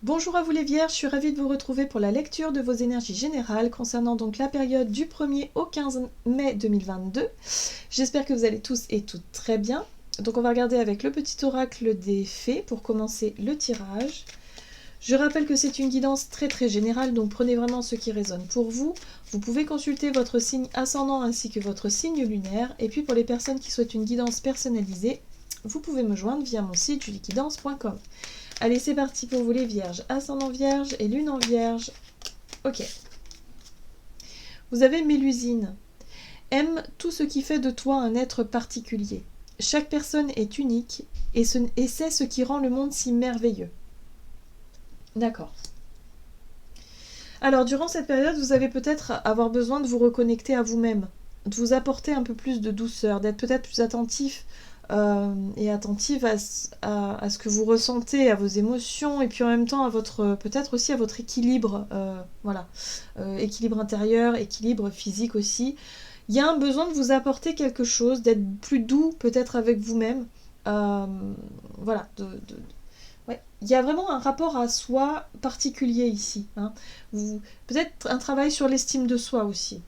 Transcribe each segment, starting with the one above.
Bonjour à vous les Vierges, je suis ravie de vous retrouver pour la lecture de vos énergies générales concernant donc la période du 1er au 15 mai 2022. J'espère que vous allez tous et toutes très bien. Donc on va regarder avec le petit oracle des fées pour commencer le tirage. Je rappelle que c'est une guidance très générale, donc prenez vraiment ce qui résonne pour vous. Vous pouvez consulter votre signe ascendant ainsi que votre signe lunaire. Et puis pour les personnes qui souhaitent une guidance personnalisée, vous pouvez me joindre via mon site juliquidance.com. Allez, c'est parti pour vous les vierges. Ascendant vierge et lune en vierge. Ok. Vous avez Mélusine. Aime tout ce qui fait de toi un être particulier. Chaque personne est unique et c'est ce qui rend le monde si merveilleux. D'accord. Alors, durant cette période, vous allez peut-être avoir besoin de vous reconnecter à vous-même, de vous apporter un peu plus de douceur, d'être peut-être plus attentif et attentive à ce que vous ressentez, à vos émotions, et puis en même temps à votre peut-être aussi à votre équilibre, équilibre intérieur, équilibre physique aussi. Il y a un besoin de vous apporter quelque chose, d'être plus doux peut-être avec vous-même. Voilà, ouais. Il y a vraiment un rapport à soi particulier ici. Hein. Peut-être un travail sur l'estime de soi aussi.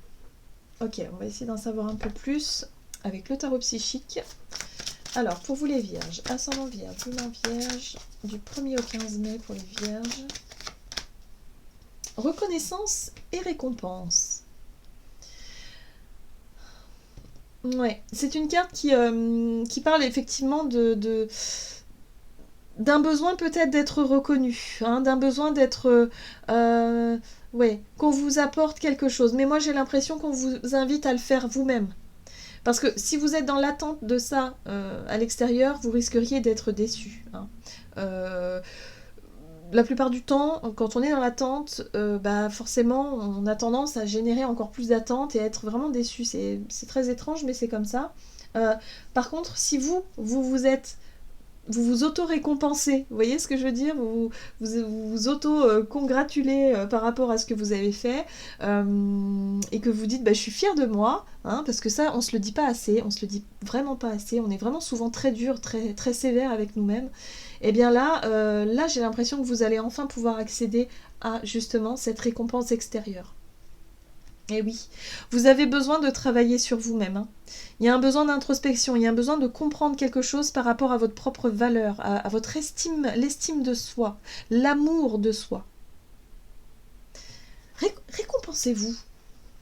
Ok, on va essayer d'en savoir un peu plus avec le tarot psychique. Alors, pour vous les vierges, ascendant vierge, lune en vierge, du 1er au 15 mai pour les vierges. Reconnaissance et récompense. Ouais, c'est une carte qui parle effectivement d'un besoin peut-être d'être reconnu, hein, d'un besoin d'être... qu'on vous apporte quelque chose. Mais moi, j'ai l'impression qu'on vous invite à le faire vous-même. Parce que si vous êtes dans l'attente de ça à l'extérieur, vous risqueriez d'être déçu. Hein. La plupart du temps, quand on est dans l'attente, forcément, on a tendance à générer encore plus d'attente et à être vraiment déçu. C'est très étrange, mais c'est comme ça. Par contre, si vous vous auto-récompensez, vous voyez ce que je veux dire, vous auto-congratulez par rapport à ce que vous avez fait, et que vous dites je suis fière de moi, hein, parce que ça on se le dit pas assez, on se le dit vraiment pas assez, on est vraiment souvent très dur, très sévère avec nous-mêmes. Et bien là j'ai l'impression que vous allez enfin pouvoir accéder à justement cette récompense extérieure. Et oui, vous avez besoin de travailler sur vous-même. Hein. Il y a un besoin d'introspection, il y a un besoin de comprendre quelque chose par rapport à votre propre valeur, à votre estime, l'estime de soi, l'amour de soi. Récompensez-vous.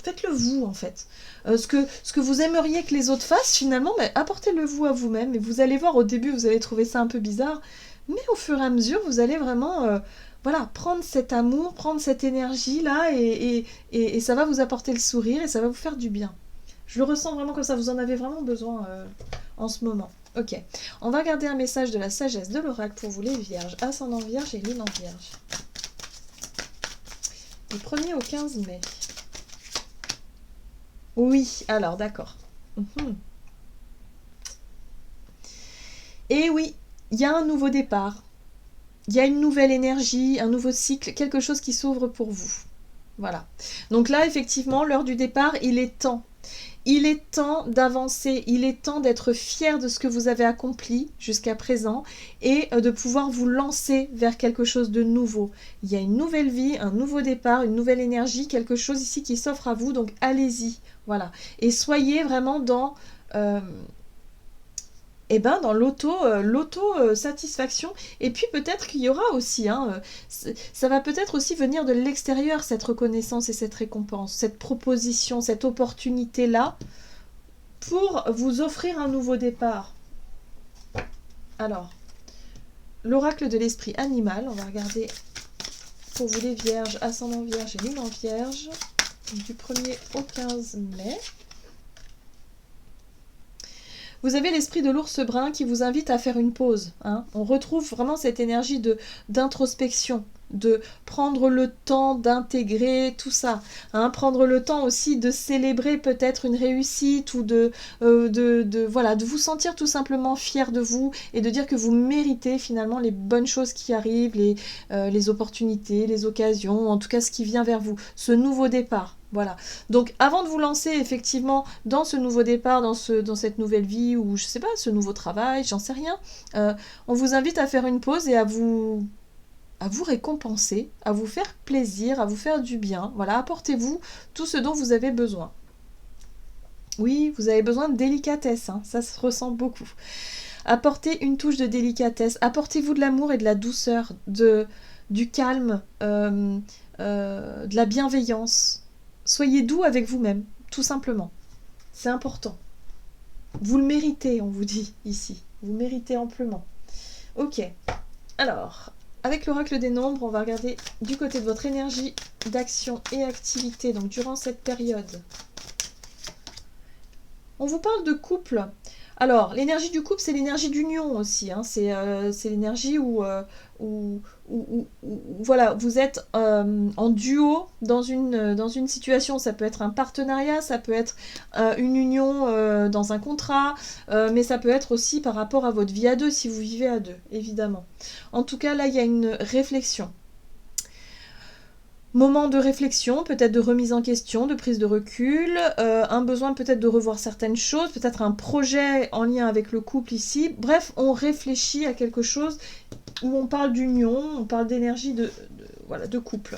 Faites-le vous, en fait. Ce que vous aimeriez que les autres fassent, finalement, apportez-le vous à vous-même. Et vous allez voir, au début, vous allez trouver ça un peu bizarre. Mais au fur et à mesure, vous allez vraiment... prendre cet amour, prendre cette énergie-là, et ça va vous apporter le sourire, et ça va vous faire du bien. Je le ressens vraiment comme ça, vous en avez vraiment besoin en ce moment. Ok, on va garder un message de la sagesse de l'oracle pour vous les vierges, ascendant vierge et lune en vierge. Du 1er au 15 mai. Oui, alors d'accord. Et oui, il y a un nouveau départ. Il y a une nouvelle énergie, un nouveau cycle, quelque chose qui s'ouvre pour vous. Voilà. Donc là, effectivement, l'heure du départ, il est temps. Il est temps d'avancer, il est temps d'être fier de ce que vous avez accompli jusqu'à présent et de pouvoir vous lancer vers quelque chose de nouveau. Il y a une nouvelle vie, un nouveau départ, une nouvelle énergie, quelque chose ici qui s'offre à vous, donc allez-y. Voilà. Et soyez vraiment dans... dans l'auto-satisfaction. Et puis peut-être qu'il y aura aussi, ça va peut-être aussi venir de l'extérieur, cette reconnaissance et cette récompense, cette proposition, cette opportunité-là, pour vous offrir un nouveau départ. Alors, l'oracle de l'esprit animal, on va regarder pour vous les vierges, ascendant vierge et lune en vierge, du 1er au 15 mai. Vous avez l'esprit de l'ours brun qui vous invite à faire une pause. Hein. On retrouve vraiment cette énergie d'introspection, de prendre le temps d'intégrer tout ça. Hein. Prendre le temps aussi de célébrer peut-être une réussite ou de vous sentir tout simplement fier de vous et de dire que vous méritez finalement les bonnes choses qui arrivent, les opportunités, les occasions, en tout cas ce qui vient vers vous, ce nouveau départ. Voilà. Donc avant de vous lancer effectivement dans ce nouveau départ, dans cette nouvelle vie ou je sais pas, ce nouveau travail, j'en sais rien, on vous invite à faire une pause et à vous à vous récompenser, à vous faire plaisir, à vous faire du bien. Voilà, apportez-vous tout ce dont vous avez besoin. Oui, vous avez besoin de délicatesse, hein, ça se ressent beaucoup. Apportez une touche de délicatesse, apportez-vous de l'amour et de la douceur, du calme, de la bienveillance. Soyez doux avec vous-même, tout simplement. C'est important. Vous le méritez, on vous dit ici. Vous méritez amplement. Ok. Alors, avec l'oracle des nombres, on va regarder du côté de votre énergie d'action et activité, donc durant cette période. On vous parle de couple. Alors, l'énergie du couple, c'est l'énergie d'union aussi. Hein. C'est l'énergie où, voilà, vous êtes en duo dans une situation. Ça peut être un partenariat, ça peut être une union dans un contrat, mais ça peut être aussi par rapport à votre vie à deux, si vous vivez à deux, évidemment. En tout cas, là, il y a une réflexion. Moment de réflexion, peut-être de remise en question, de prise de recul, un besoin peut-être de revoir certaines choses, peut-être un projet en lien avec le couple ici. Bref, on réfléchit à quelque chose où on parle d'union, on parle d'énergie voilà, de couple.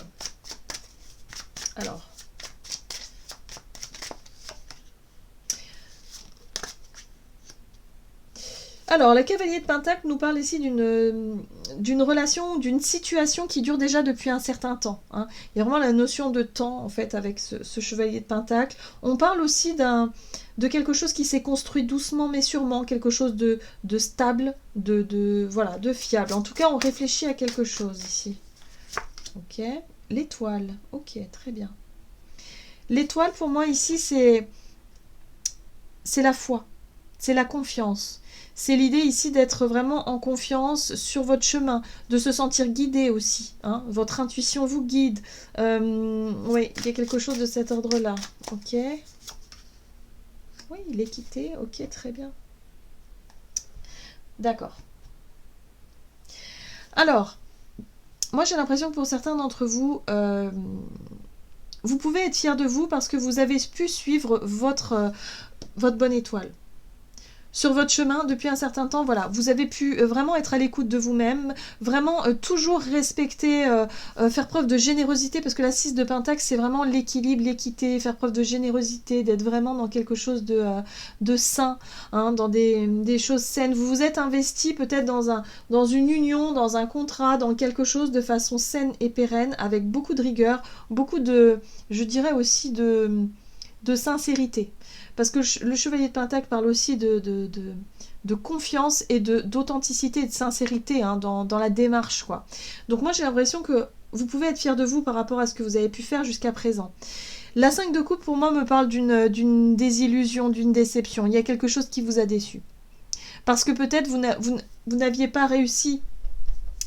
Alors, la cavalier de Pentacle nous parle ici d'une relation, d'une situation qui dure déjà depuis un certain temps. Hein. Il y a vraiment la notion de temps, en fait, avec ce chevalier de Pentacle. On parle aussi de quelque chose qui s'est construit doucement mais sûrement, quelque chose de stable, voilà, de fiable. En tout cas, on réfléchit à quelque chose ici. Ok. L'étoile. Ok, très bien. L'étoile, pour moi, ici, c'est la foi. C'est la confiance. C'est l'idée ici d'être vraiment en confiance sur votre chemin, de se sentir guidé aussi. Hein. Votre intuition vous guide. Oui, il y a quelque chose de cet ordre-là. Ok. Oui, l'équité. Ok, très bien. D'accord. Alors, moi j'ai l'impression que pour certains d'entre vous, vous pouvez être fiers de vous parce que vous avez pu suivre votre bonne étoile. Sur votre chemin depuis un certain temps, voilà, vous avez pu vraiment être à l'écoute de vous-même, vraiment toujours respecter, faire preuve de générosité, parce que la 6 de Pentacle, c'est vraiment l'équilibre, l'équité, faire preuve de générosité, d'être vraiment dans quelque chose de sain, hein, dans des choses saines. Vous vous êtes investi peut-être dans une union, dans un contrat, dans quelque chose de façon saine et pérenne, avec beaucoup de rigueur, beaucoup je dirais aussi de sincérité. Parce que le chevalier de Pentacle parle aussi de confiance et d'authenticité et de sincérité, hein, dans la démarche, quoi. Donc moi j'ai l'impression que vous pouvez être fiers de vous par rapport à ce que vous avez pu faire jusqu'à présent. La 5 de coupe pour moi me parle d'une désillusion, d'une déception. Il y a quelque chose qui vous a déçu. Parce que peut-être vous n'aviez pas réussi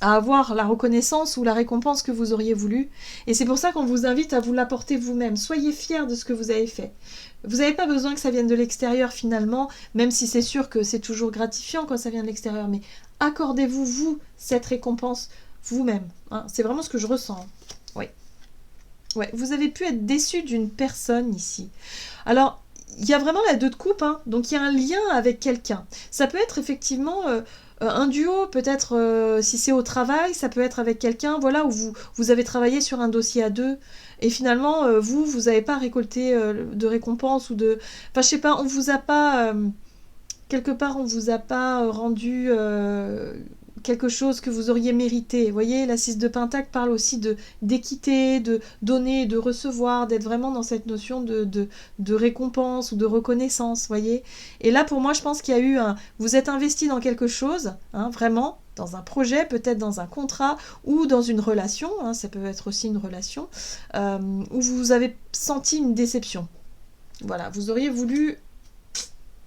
à avoir la reconnaissance ou la récompense que vous auriez voulu. Et c'est pour ça qu'on vous invite à vous l'apporter vous-même. Soyez fiers de ce que vous avez fait. Vous n'avez pas besoin que ça vienne de l'extérieur finalement, même si c'est sûr que c'est toujours gratifiant quand ça vient de l'extérieur, mais accordez-vous, vous, cette récompense vous-même. Hein. C'est vraiment ce que je ressens. Oui. Ouais, vous avez pu être déçu d'une personne ici. Alors, il y a vraiment la 2 de coupe, hein, donc il y a un lien avec quelqu'un. Ça peut être effectivement un duo, peut-être si c'est au travail, ça peut être avec quelqu'un, voilà, où vous avez travaillé sur un dossier à deux, et finalement, vous n'avez pas récolté de récompense ou de... Enfin, je sais pas, on vous a pas... quelque part, on vous a pas rendu quelque chose que vous auriez mérité. Vous voyez, la 6 de Pentacle parle aussi d'équité, de donner, de recevoir, d'être vraiment dans cette notion de récompense ou de reconnaissance, voyez. Et là, pour moi, je pense qu'il y a eu vous êtes investi dans quelque chose, hein, vraiment, dans un projet, peut-être dans un contrat ou dans une relation, hein, ça peut être aussi une relation, où vous avez senti une déception. Voilà, vous auriez voulu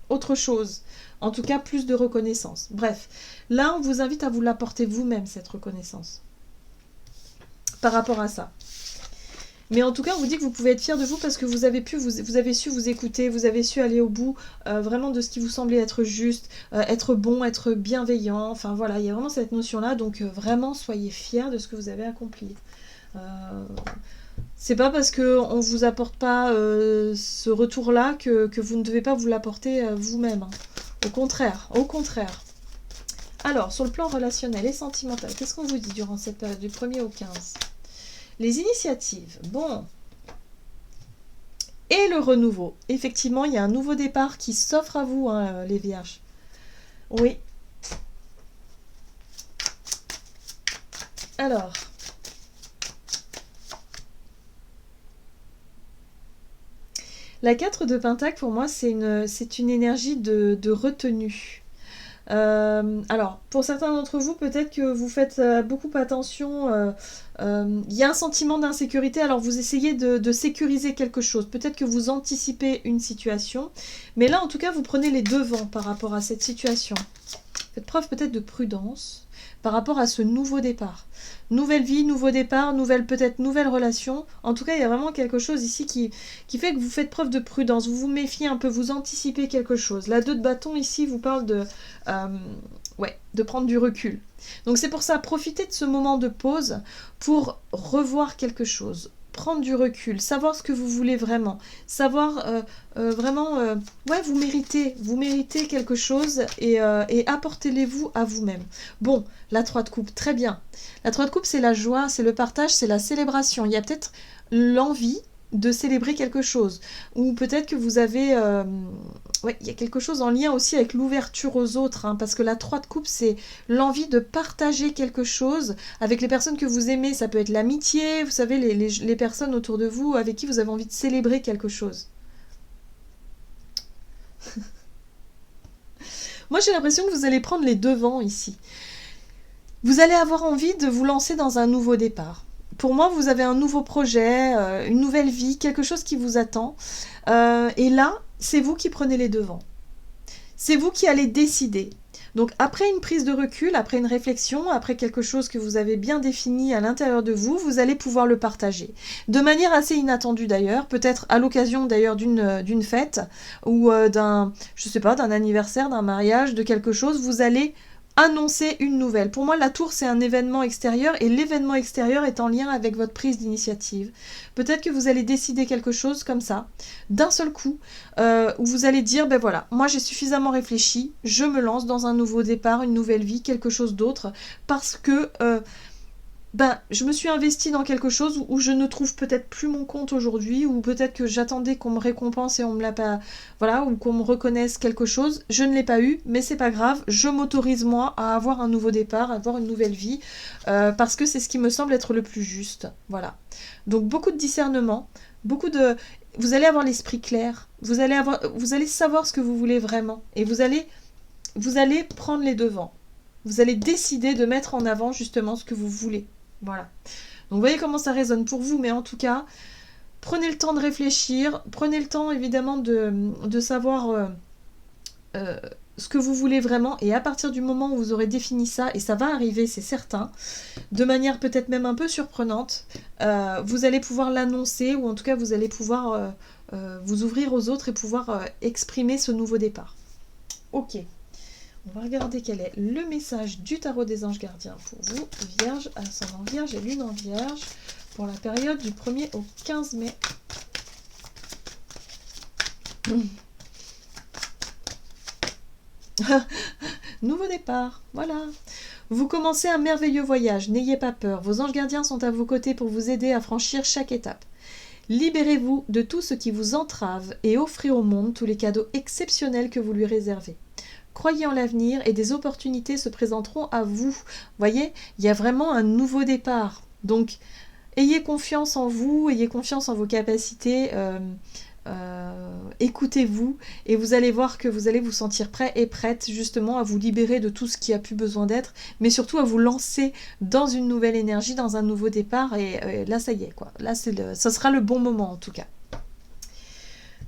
autre chose. En tout cas, plus de reconnaissance. Bref, là, on vous invite à vous l'apporter vous-même, cette reconnaissance. Par rapport à ça. Mais en tout cas, on vous dit que vous pouvez être fiers de vous parce que vous avez su vous écouter, vous avez su aller au bout vraiment de ce qui vous semblait être juste, être bon, être bienveillant. Enfin voilà, il y a vraiment cette notion-là. Donc vraiment, soyez fiers de ce que vous avez accompli. C'est pas parce qu'on ne vous apporte pas ce retour-là que vous ne devez pas vous l'apporter vous-même. Hein. Au contraire, au contraire. Alors, sur le plan relationnel et sentimental, qu'est-ce qu'on vous dit durant cette période du 1er au 15? Les initiatives, bon. Et le renouveau. Effectivement, il y a un nouveau départ qui s'offre à vous, hein, les vierges. Oui. Alors. La 4 de Pentacle, pour moi, c'est une énergie de retenue. Alors, pour certains d'entre vous, peut-être que vous faites beaucoup attention. Il y a un sentiment d'insécurité, alors vous essayez de sécuriser quelque chose. Peut-être que vous anticipez une situation. Mais là, en tout cas, vous prenez les devants par rapport à cette situation. Faites preuve peut-être de prudence par rapport à ce nouveau départ. Nouvelle vie, nouveau départ, peut-être nouvelle relation. En tout cas, il y a vraiment quelque chose ici qui fait que vous faites preuve de prudence. Vous vous méfiez un peu, vous anticipez quelque chose. La 2 de bâton ici vous parle de prendre du recul. Donc c'est pour ça, profitez de ce moment de pause pour revoir quelque chose. Prendre du recul, savoir ce que vous voulez vraiment, savoir vous méritez quelque chose et apportez-les-vous à vous-même. Bon, la 3 de coupe, très bien. La 3 de coupe, c'est la joie, c'est le partage, c'est la célébration. Il y a peut-être l'envie de célébrer quelque chose. Ou peut-être que vous avez... il y a quelque chose en lien aussi avec l'ouverture aux autres, hein, parce que la 3 de coupe, c'est l'envie de partager quelque chose avec les personnes que vous aimez. Ça peut être l'amitié, vous savez, les personnes autour de vous avec qui vous avez envie de célébrer quelque chose. Moi, j'ai l'impression que vous allez prendre les devants ici. Vous allez avoir envie de vous lancer dans un nouveau départ. Pour moi, vous avez un nouveau projet, une nouvelle vie, quelque chose qui vous attend. Et là, c'est vous qui prenez les devants. C'est vous qui allez décider. Donc après une prise de recul, après une réflexion, après quelque chose que vous avez bien défini à l'intérieur de vous, vous allez pouvoir le partager. De manière assez inattendue d'ailleurs, peut-être à l'occasion d'ailleurs d'une fête ou d'un anniversaire, d'un mariage, de quelque chose, vous allez annoncer une nouvelle. Pour moi, la tour, c'est un événement extérieur et l'événement extérieur est en lien avec votre prise d'initiative. Peut-être que vous allez décider quelque chose comme ça, d'un seul coup, où vous allez dire, ben voilà, moi j'ai suffisamment réfléchi, je me lance dans un nouveau départ, une nouvelle vie, quelque chose d'autre, parce que je me suis investie dans quelque chose où je ne trouve peut-être plus mon compte aujourd'hui, ou peut-être que j'attendais qu'on me récompense et on me l'a pas, voilà, ou qu'on me reconnaisse quelque chose. Je ne l'ai pas eu, mais c'est pas grave. Je m'autorise moi à avoir un nouveau départ, à avoir une nouvelle vie, parce que c'est ce qui me semble être le plus juste. Voilà. Donc beaucoup de discernement, vous allez avoir l'esprit clair. Vous allez savoir ce que vous voulez vraiment, et vous allez prendre les devants. Vous allez décider de mettre en avant justement ce que vous voulez. Voilà. Donc vous voyez comment ça résonne pour vous, mais en tout cas, prenez le temps de réfléchir, prenez le temps évidemment de savoir ce que vous voulez vraiment, et à partir du moment où vous aurez défini ça, et ça va arriver, c'est certain, de manière peut-être même un peu surprenante, vous allez pouvoir l'annoncer, ou en tout cas vous allez pouvoir vous ouvrir aux autres et pouvoir exprimer ce nouveau départ. Ok. On va regarder quel est le message du tarot des anges gardiens pour vous, Vierge, ascendant Vierge et lune en Vierge, pour la période du 1er au 15 mai. Nouveau départ, voilà. Vous commencez un merveilleux voyage, n'ayez pas peur. Vos anges gardiens sont à vos côtés pour vous aider à franchir chaque étape. Libérez-vous de tout ce qui vous entrave et offrez au monde tous les cadeaux exceptionnels que vous lui réservez. Croyez en l'avenir et des opportunités se présenteront à vous. Voyez, il y a vraiment un nouveau départ. Donc, ayez confiance en vous, ayez confiance en vos capacités, écoutez-vous et vous allez voir que vous allez vous sentir prêt et prête justement à vous libérer de tout ce qui a plus besoin d'être, mais surtout à vous lancer dans une nouvelle énergie, dans un nouveau départ et là ça y est quoi. Là ce sera le bon moment en tout cas.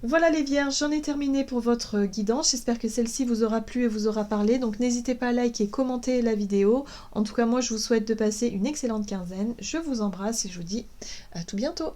Voilà les vierges, j'en ai terminé pour votre guidance. J'espère que celle-ci vous aura plu et vous aura parlé. Donc n'hésitez pas à liker et commenter la vidéo. En tout cas, moi je vous souhaite de passer une excellente quinzaine. Je vous embrasse et je vous dis à tout bientôt.